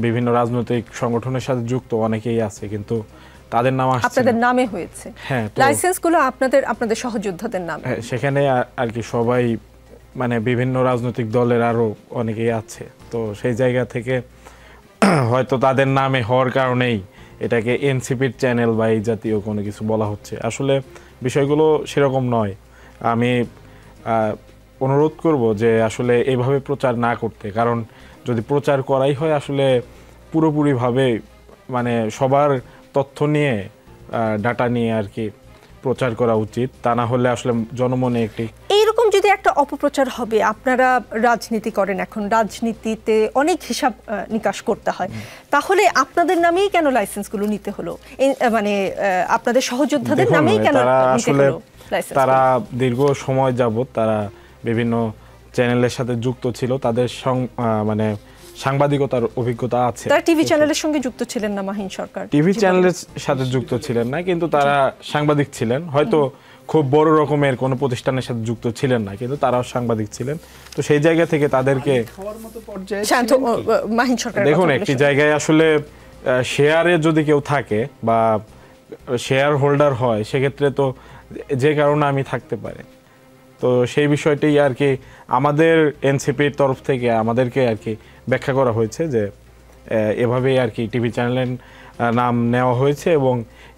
বিভিন্ন রাজনৈতিক সংগঠনের সাথে যুক্ত অনেকেই আছে, কিন্তু তাদের নাম আসছে আপনাদের নামে হয়েছে। হ্যাঁ, লাইসেন্সগুলো আপনাদের সহযোদ্ধাদের নামে। সেখানে আর কি সবাই মানে বিভিন্ন রাজনৈতিক দলের আরো অনেকেই আছে, তো সেই জায়গা থেকে হয়তো তাদের নামে হওয়ার কারণেই এটাকে এনসিপির চ্যানেল বা এই জাতীয় কোনো কিছু বলা হচ্ছে। আসলে বিষয়গুলো সেরকম নয়। আমি অনুরোধ করব যে আসলে এইভাবে প্রচার না করতে, কারণ যদি প্রচার করাই হয় আসলে পুরোপুরিভাবে মানে সবার তথ্য নিয়ে ডাটা নিয়ে আর কি প্রচার করা উচিত, তা না হলে আসলে জনমনে একটি এইরকম যদি একটা অপপ্রচার হবে, আপনারা রাজনীতি করেন, এখন রাজনীতিতে অনেক হিসাব নিকাশ করতে হয়, তাহলে আপনাদের নামেই কেন লাইসেন্সগুলো নিতে হলো, মানে আপনাদের সহযোদ্ধাদের নামেই কেন নিতে হলো লাইসেন্স? তারা দীর্ঘ সময় যাবত তারা বিভিন্ন চ্যানেলের সাথে যুক্ত ছিল, তাদের মানে সাংবাদিকতার অভিজ্ঞতা আছে। তারা টিভি চ্যানেলের সঙ্গে যুক্ত ছিলেন না মাহিন সরকার? টিভি চ্যানেলের সাথে যুক্ত ছিলেন না, কিন্তু তারা সাংবাদিক ছিলেন, হয়তো খুব বড় রকমের কোনো প্রতিষ্ঠানের সাথে যুক্ত ছিলেন না, কিন্তু তারাও সাংবাদিক ছিলেন। তো সেই জায়গা থেকে তাদেরকে মাহিন সরকার, দেখুন, একটি জায়গায় আসলে শেয়ারে যদি কেউ থাকে বা শেয়ার হোল্ডার হয়, সেক্ষেত্রে তো যে কারণে আমি থাকতে পারে, তো সেই বিষয়টি আর কি আমাদের এনসিপির তরফ থেকে আমাদেরকে আর কি ব্যাখ্যা করা হয়েছে যে এভাবেই আর কি টিভি চ্যানেলের নাম নেওয়া হয়েছে, এবং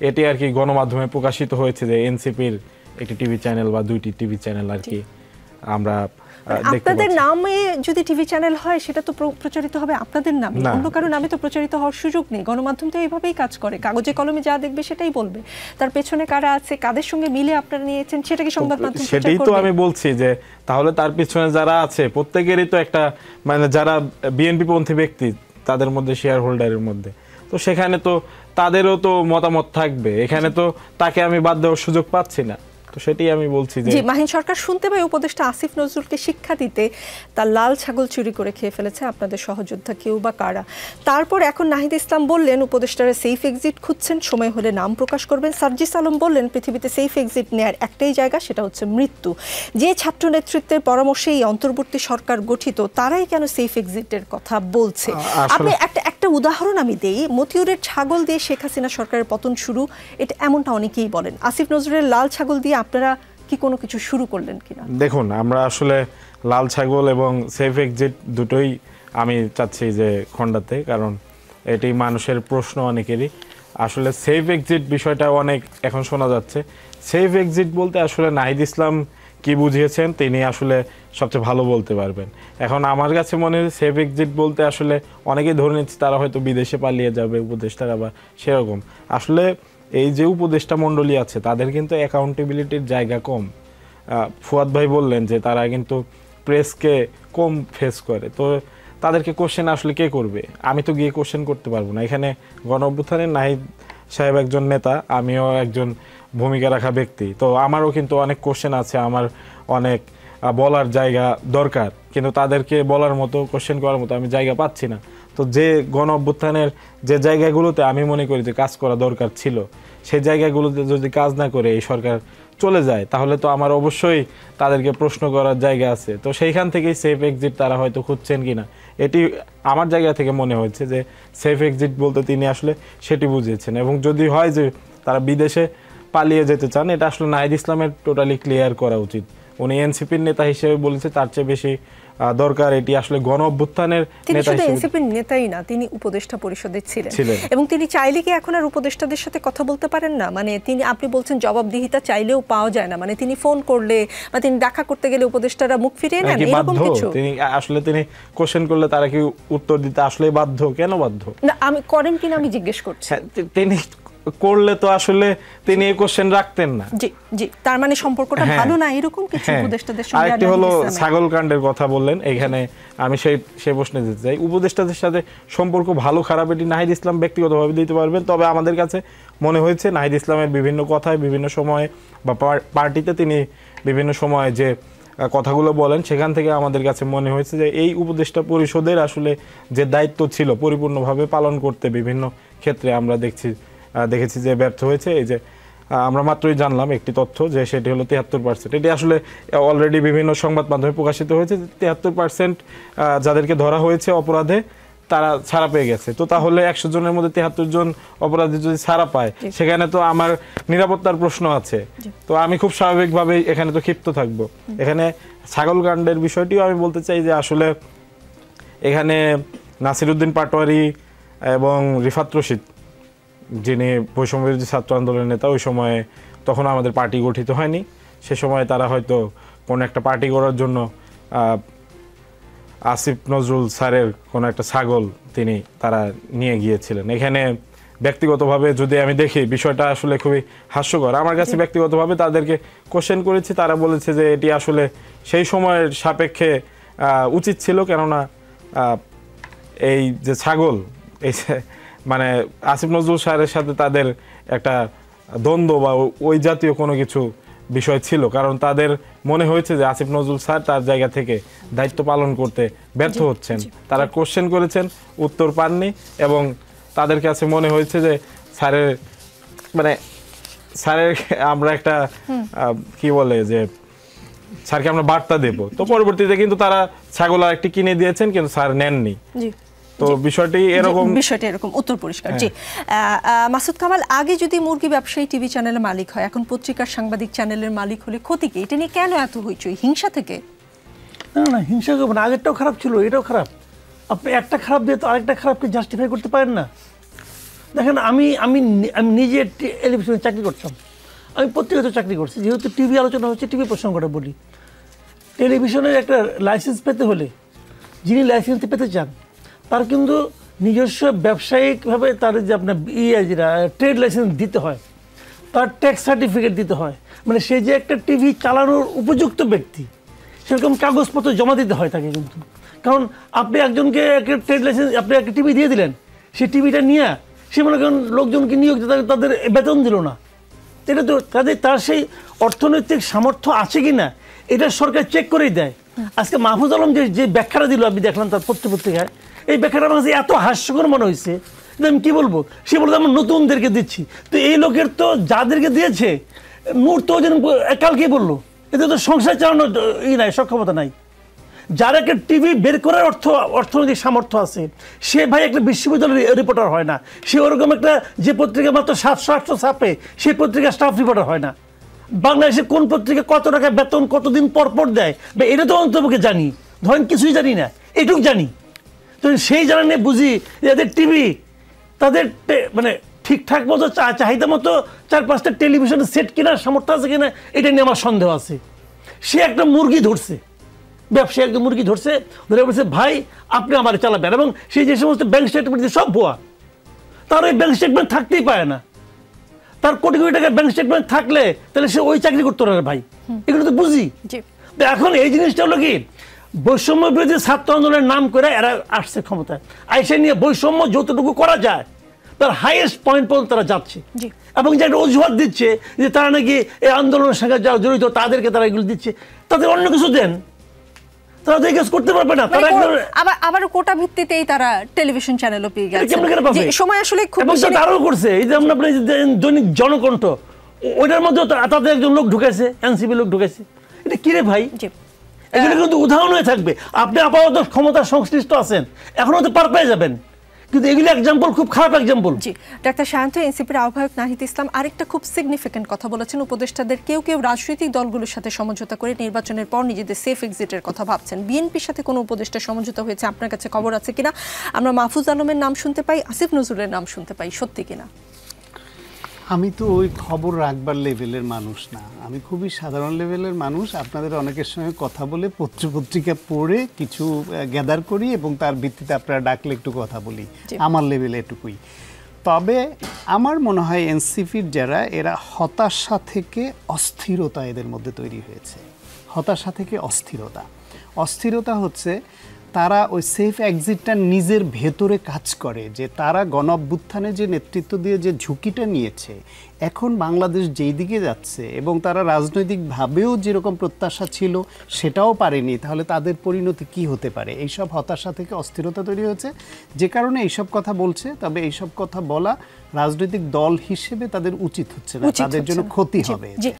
এটি আর কি গণমাধ্যমে প্রকাশিত হয়েছে যে এনসিপির একটি টিভি চ্যানেল বা 2টি টিভি চ্যানেল আর কি আমরা আপনাদের নামে যদি টিভি চ্যানেল হয় সেটা তো প্রচারিত হবে আপনাদের নামে, অন্য কারো নামে তো প্রচারিত হওয়ার সুযোগ নেই। গণমাধ্যম তো এইভাবেই কাজ করে, কাগজে কলমে যা দেখবে সেটাই বলবে, তার পেছনে কারা আছে, কাদের সঙ্গে মিলে আপনারা নিয়েছেন সেটাকে সংবাদ মাধ্যম প্রচার করবে। সেটাই তো আমি বলছি যে তাহলে তার পিছনে যারা আছে প্রত্যেকেরই তো একটা মানে যারা বিএনপি পন্থী ব্যক্তি তাদের মধ্যে শেয়ার হোল্ডারের মধ্যে, তো সেখানে তো তাদেরও তো মতামত থাকবে, এখানে তো তাকে আমি বাদ দেওয়ার সুযোগ পাচ্ছি না। তো সেটাই আমি বলছি যে মাহিন সরকার শুনতে পাই উপদেষ্টা আসিফ নজরুলকে শিক্ষা দিতে তার লাল ছাগল চুরি করে খেয়ে ফেলেছে আপনাদের সহযোদ্ধা কেউ বা কারা। তারপর এখন নাহিদ ইসলাম বললেন উপদেষ্টারা সেফ এক্সিট খুঁজছেন, সময় হলে নাম প্রকাশ করবেন। সার্জিস আলম বললেন পৃথিবীতে সেফ এক্সিট নেয়ার একটাই জায়গা, সেটা হচ্ছে মৃত্যু। যে ছাত্র নেতৃত্বের পরামর্শে এই অন্তর্বর্তী সরকার গঠিত, তারাই কেন সেফ এক্সিটের কথা বলছে? আপনি একটা উদাহরণ আমি দেই, মতিউরের ছাগল দিয়ে শেখ হাসিনা সরকারের পতন শুরু, এটা এমনটা অনেকেই বলেন। আসিফ নজরুলের লাল ছাগল দিয়ে আপনারা কি কোনো কিছু শুরু করলেন কিনা? দেখুন, আমরা আসলে লাল ছাগল এবং সেফ এক্সিট দুটোই আমি চাচ্ছি যে খণ্ডাতে, কারণ এটি মানুষের প্রশ্ন অনেকেরই। আসলে সেফ এক্সিট বিষয়টা অনেক এখন শোনা যাচ্ছে, সেফ এক্সিট বলতে আসলে নাহিদ ইসলাম কি বুঝিয়েছেন তিনি আসলে সবচেয়ে ভালো বলতে পারবেন। এখন আমার কাছে মনে হয় সেফ এক্সিট বলতে আসলে অনেকেই ধরে নিচ্ছে তারা হয়তো বিদেশে পালিয়ে যাবে উপদেষ্টারা বা সেরকম। আসলে এই যে উপদেষ্টা মণ্ডলী আছে তাদের কিন্তু অ্যাকাউন্টেবিলিটির জায়গা কম। ফুয়াদ ভাই বললেন যে তারা কিন্তু প্রেসকে কম ফেস করে, তো তাদেরকে কোশ্চেন আসলে কে করবে? আমি তো গিয়ে কোশ্চেন করতে পারবো না। এখানে গণ অভ্যুত্থানের নাহিদ সাহেব একজন নেতা, আমিও একজন ভূমিকা রাখা ব্যক্তি, তো আমারও কিন্তু অনেক কোশ্চেন আছে, আমার অনেক বলার জায়গা দরকার, কিন্তু তাদেরকে বলার মতো কোশ্চেন করার মতো আমি জায়গা পাচ্ছি না। তো যে গণ অভ্যুত্থানের যে জায়গাগুলোতে আমি মনে করি যে কাজ করা দরকার ছিল, সেই জায়গাগুলোতে যদি কাজ না করে এই সরকার চলে যায়, তাহলে তো আমার অবশ্যই তাদেরকে প্রশ্ন করার জায়গা আছে। তো সেইখান থেকেই সেফ এক্সিট তারা হয়তো খুঁজছেন কিনা, এটি আমার জায়গা থেকে মনে হয়েছে যে সেফ এক্সিট বলতে তিনি আসলে সেটি বুঝিয়েছেন। এবং যদি হয় যে তারা বিদেশে পালিয়ে যেতে চান, এটা আসলে নাহিদ ইসলামের টোটালি ক্লিয়ার করা উচিত। উনি এনসিপির নেতা হিসেবে বলেছে, তার চেয়ে বেশি দরকার এটি আসলে গণ অভ্যুত্থানের নেতা হিসেবে। এনসিপির নেতাই না, তিনি উপদেষ্টা পরিষদের ছিলেন, এবং তিনি চাইলে কি এখন আর উপদেষ্টাদের সাথে কথা বলতে পারেন না? মানে তিনি, আপনি বলছেন জবাবদিহিতা চাইলেও পাওয়া যায় না, মানে তিনি ফোন করলে বা তিনি দেখা করতে গেলে উপদেষ্টারা মুখ ফিরিয়ে নেন, এরকম কিছু? তিনি আসলে তিনি কোশ্চেন করলে তারা কি উত্তর দিতে আসলে বাধ্য? কেন বাধ্য? না, আমি করেন কিনা আমি জিজ্ঞেস করছি। তিনি করলে তো আসলে তিনি এই কোশ্চেন রাখতেন না। জি জি, তার মানে সম্পর্কটা ভালো না এরকম কিছু উপদেষ্টাদের সঙ্গে। আরেকটি হলো ছাগল কাণ্ডের কথা বললেন, এখানে আমি সেই প্রশ্নে যেতে চাই। উপদেষ্টাদের সাথে সম্পর্ক ভালো খারাপ এটি নাহিদ ইসলাম ব্যক্তিগতভাবে দিতে পারবেন, তবে আমাদের কাছে মনে হয়েছে নাহিদ ইসলামের বিভিন্ন কথায় বিভিন্ন সময়ে বা পার্টিতে তিনি বিভিন্ন সময়ে যে কথাগুলো বলেন সেখান থেকে আমাদের কাছে মনে হয়েছে যে এই উপদেষ্টা পরিষদের আসলে যে দায়িত্ব ছিল পরিপূর্ণভাবে পালন করতে বিভিন্ন ক্ষেত্রে আমরা দেখেছি যে ব্যর্থ হয়েছে। এই যে আমরা মাত্রই জানলাম একটি তথ্য যে সেটি হলো 73%। এটি আসলে অলরেডি বিভিন্ন সংবাদ মাধ্যমে প্রকাশিত হয়েছে। 73% যাদেরকে ধরা হয়েছে অপরাধে তারা ছাড়া পেয়ে গেছে। তো তাহলে 100 জনের মধ্যে 73 জন অপরাধী যদি ছাড়া পায়, সেখানে তো আমার নিরাপত্তার প্রশ্ন আছে। তো আমি খুব স্বাভাবিকভাবে এখানে তো ক্ষিপ্ত থাকবো। এখানে ছাগল কাণ্ডের বিষয়টিও আমি বলতে চাই যে আসলে এখানে নাসিরউদ্দিন পাটোয়ারি এবং রিফাত রশিদ, যিনি বৈষম্যবিরোধী ছাত্র আন্দোলনের নেতা, ওই সময়ে তখন আমাদের পার্টি গঠিত হয়নি। সে সময় তারা হয়তো কোনো একটা পার্টি করার জন্য আসিফ নজরুল স্যারের কোনো একটা ছাগল তারা নিয়ে গিয়েছিলেন। এখানে ব্যক্তিগতভাবে যদি আমি দেখি বিষয়টা আসলে খুবই হাস্যকর। আমার কাছে ব্যক্তিগতভাবে তাদেরকে কোশ্চেন করেছি, তারা বলেছে যে এটি আসলে সেই সময়ের সাপেক্ষে উচিত ছিল, কেননা এই যে ছাগল, এই মানে আসিফ নজরুল স্যারের সাথে তাদের একটা দ্বন্দ্ব বা ওই জাতীয় কোনো কিছু বিষয় ছিল, কারণ তাদের মনে হয়েছে যে আসিফ নজরুল স্যার তার জায়গা থেকে দায়িত্ব পালন করতে ব্যর্থ হচ্ছেন। তারা কোশ্চেন করেছেন, উত্তর পাননি, এবং তাদের কাছে মনে হয়েছে যে স্যারের আমরা একটা কি বলে যে স্যারকে আমরা বার্তা দেব। তো পরবর্তীতে কিন্তু তারা ছাগল আর একটি কিনে দিয়েছেন, কিন্তু স্যার নেননি। তো বিষয়টি এরকম উত্তর পরিষ্কার। জি, মাসুদ কামাল, আগে যদি মুরগি ব্যবসায়ী টিভি চ্যানেলের মালিক হয়, এখন পত্রিকার সাংবাদিক চ্যানেলের মালিক হলে ক্ষতি কি? এটা নিয়ে কেন এত হইচই? হিংসা থেকে? না, হিংসা করবো না। আগেরটাও খারাপ ছিল, এটাও খারাপ। আপনি একটা খারাপ দিয়ে তো আরেকটা খারাপকে জাস্টিফাই করতে পারেন না। দেখেন, আমি আমি আমি নিজে টেলিভিশনে চাকরি করতাম, আমি পত্রিকাতে চাকরি করছি। যেহেতু টিভি আলোচনা হচ্ছে, টিভি প্রসঙ্গটা বলি। টেলিভিশনের একটা লাইসেন্স পেতে হলে যিনি লাইসেন্স পেতে চান তার কিন্তু নিজস্ব ব্যবসায়িকভাবে তার যে আপনার যেটা ট্রেড লাইসেন্স দিতে হয়, তার ট্যাক্স সার্টিফিকেট দিতে হয়, মানে সে যে একটা টিভি চালানোর উপযুক্ত ব্যক্তি সেরকম কাগজপত্র জমা দিতে হয় তাকে কিন্তু। কারণ আপনি একজনকে একটা ট্রেড লাইসেন্স, আপনি একটা টিভি দিয়ে দিলেন, সেই টিভিটা নিয়ে সে মনে করেন লোকজনকে নিয়োগ তাদের বেতন দিল না। এটা তো তার সেই অর্থনৈতিক সামর্থ্য আছে কি না এটা সরকার চেক করেই দেয়। আজকে মাহফুজ আলম যে ব্যাখ্যাটা দিল, আমি দেখলাম তার পত্রিকায়, এই ব্যাখ্যাটা আমার কাছে এত হাস্যকর মনে হয়েছে যে আমি কী বলবো। সে বলতো আমরা নতুনদেরকে দিচ্ছি। তো এই লোকের তো যাদেরকে দিয়েছে নূর তো যেন কালকেই বললো, এতে তো সংসার চালানোর নাই, সক্ষমতা নাই। যার একটা টিভি বের করার অর্থনৈতিক সামর্থ্য আছে, সে ভাই একটা বিশ্ববিদ্যালয়ের রিপোর্টার হয় না। সে ওরকম একটা যে পত্রিকা মাত্র 700-800 ছাপে, সেই পত্রিকার স্টাফ রিপোর্টার হয় না। বাংলাদেশে কোন পত্রিকা কত টাকা বেতন কতদিন পর দেয় বা এটা তো অন্তপক্ষে জানি, ধরেন কিছুই জানি না, এটুক জানি। তো সেই জানা নিয়ে বুঝি এদের টিভি তাদের মানে ঠিকঠাক মতো চাহিদা মতো 4-5টা টেলিভিশনের সেট কেনার সামর্থ্য আছে কিনা এটা নিয়ে আমার সন্দেহ আছে। সে একটা মুরগি ধরছে, ব্যবসায়ী একটা মুরগি ধরছে, ধরে বলছে ভাই আপনি আমার চালাবেন, এবং সেই যে সমস্ত ব্যাংক স্টেটমেন্ট সব ভুয়া। তার ওই ব্যাংক স্টেটমেন্ট থাকতেই পারে না। তার কোটি কোটি টাকার ব্যাংক স্টেটমেন্ট থাকলে তাহলে সে ওই চাকরি করতে পারে ভাই, এগুলো তো বুঝি। এখন এই জিনিসটা হলো কি, বৈষম্য বিরোধী ছাত্র আন্দোলনের নাম করে এরা আসছে ক্ষমতায়, আইসে নিয়ে বৈষম্য যতটুকু করা যায় তার হাইয়েস্ট পয়েন্ট পর্যন্ত তারা যাচ্ছে, এবং যে একটা অজুহাত দিচ্ছে যে তারা নাকি এই আন্দোলনের সঙ্গে যারা জড়িত তাদেরকে তারা এগুলো দিচ্ছে, তাদের অন্য কিছু দেন, তারা তো এই কাজ করতে পারবে না। তারা আবার কোটা ভিত্তিতেই তারা টেলিভিশন চ্যানেলও পেয়ে গেছে, সময় আসলে খুব আরও করছে। এই যে আমরা দৈনিক জনকণ্ঠ, ওইটার মধ্যে তাদের একজন লোক ঢুকেছে, এনসিপি লোক ঢুকেছে। এটা কিরে ভাই, এগুলো কিন্তু উদাহরণ হয়ে থাকবে। আপনি আপাতত ক্ষমতার সংশ্লিষ্ট আছেন, এখনো তো পার পেয়ে যাবেন, কিন্তু এগুলো এক্সাম্পল, খুব খারাপ এক্সাম্পল। জি, ডাক্তার শান্ত, এনসিপির আহ্বায়ক নাহিদ ইসলাম আরেকটা খুব সিগনিফিকেন্ট কথা বলেছেন। উপদেষ্টাদের কেউ রাজনৈতিক দলগুলোর সাথে সমঝোতা করে নির্বাচনের পর নিজেদের সেফ এক্সিটের কথা ভাবছেন। বিএনপির সাথে কোনো উপদেষ্টা সমঝোতা হয়েছে, আপনার কাছে খবর আছে কিনা? আমরা মাহফুজ আলমের নাম শুনতে পাই, আসিফ নজরুলের নাম শুনতে পাই, সত্যি কিনা? আমি তো ওই খবর রাখবার লেভেলের মানুষ না, আমি খুবই সাধারণ লেভেলের মানুষ। আপনাদের অনেকের সঙ্গে কথা বলে পত্রিকা পড়ে কিছু গ্যাদার করি এবং তার ভিত্তিতে আপনারা ডাকলে একটু কথা বলি, আমার লেভেলে এটুকুই। তবে আমার মনে হয় এনসিপির যারা এরা হতাশা থেকে অস্থিরতা এদের মধ্যে তৈরি হয়েছে। হতাশা থেকে অস্থিরতা, অস্থিরতা হচ্ছে তারা ওই সেফ এক্সিটটা নিজের ভেতরে কাজ করে, যে তারা গণ অভ্যুত্থানে যে নেতৃত্ব দিয়ে যে ঝুঁকিটা নিয়েছে, এখন বাংলাদেশ যেই দিকে যাচ্ছে এবং তারা রাজনৈতিকভাবেও যেরকম প্রত্যাশা ছিল সেটাও পারেনি, তাহলে তাদের পরিণতি কি হতে পারে, এইসব হতাশা থেকে অস্থিরতা তৈরি হয়েছে, যে কারণে এইসব কথা বলছে। তবে এইসব কথা বলা রাজনৈতিক দল হিসেবে তাদের উচিত হচ্ছে না, তাদের জন্য ক্ষতি হবে।